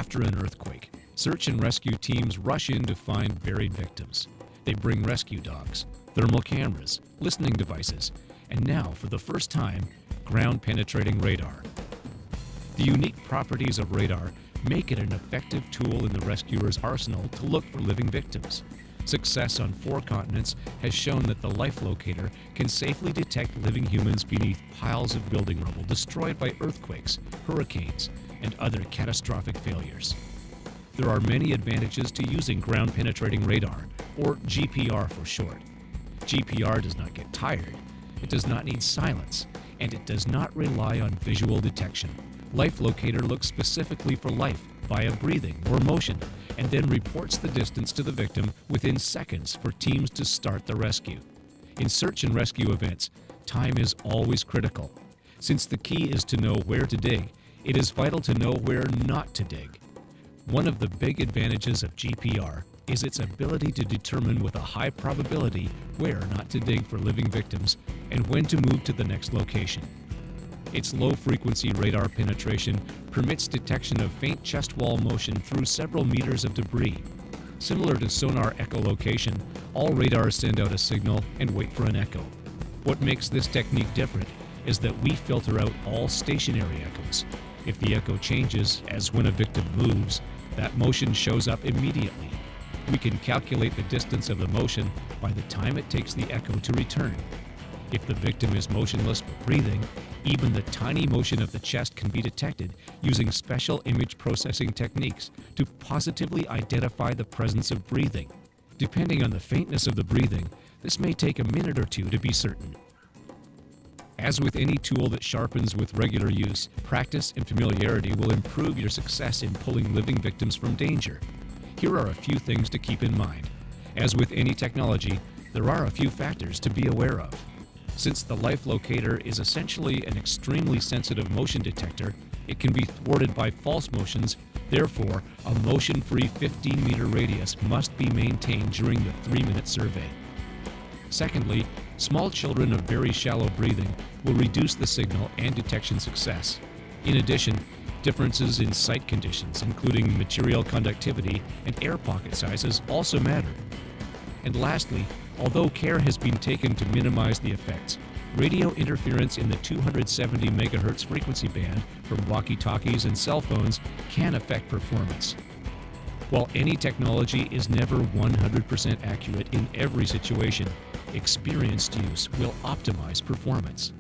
After an earthquake, search and rescue teams rush in to find buried victims. They bring rescue dogs, thermal cameras, listening devices, and now, for the first time, ground-penetrating radar. The unique properties of radar make it an effective tool in the rescuer's arsenal to look for living victims. Success on 4 continents has shown that the LifeLocator can safely detect living humans beneath piles of building rubble destroyed by earthquakes, hurricanes, and other catastrophic failures. There are many advantages to using ground-penetrating radar, or GPR for short. GPR does not get tired, it does not need silence, and it does not rely on visual detection. LifeLocator looks specifically for life via breathing or motion, and then reports the distance to the victim within seconds for teams to start the rescue. In search and rescue events, time is always critical. Since the key is to know where to dig, it is vital to know where not to dig. One of the big advantages of GPR is its ability to determine with a high probability where not to dig for living victims and when to move to the next location. Its low-frequency radar penetration permits detection of faint chest wall motion through several meters of debris. Similar to sonar echolocation, all radars send out a signal and wait for an echo. What makes this technique different is that we filter out all stationary echoes. If the echo changes, as when a victim moves, that motion shows up immediately. We can calculate the distance of the motion by the time it takes the echo to return. If the victim is motionless but breathing, even the tiny motion of the chest can be detected using special image processing techniques to positively identify the presence of breathing. Depending on the faintness of the breathing, this may take a minute or two to be certain. As with any tool that sharpens with regular use, practice and familiarity will improve your success in pulling living victims from danger. Here are a few things to keep in mind. As with any technology, there are a few factors to be aware of. Since the LifeLocator is essentially an extremely sensitive motion detector, it can be thwarted by false motions. Therefore, a motion-free 15-meter radius must be maintained during the 3-minute survey. Secondly, small children of very shallow breathing will reduce the signal and detection success. In addition, differences in site conditions, including material conductivity and air pocket sizes, also matter. And lastly, although care has been taken to minimize the effects, radio interference in the 270 MHz frequency band from walkie-talkies and cell phones can affect performance. While any technology is never 100% accurate in every situation, experienced use will optimize performance.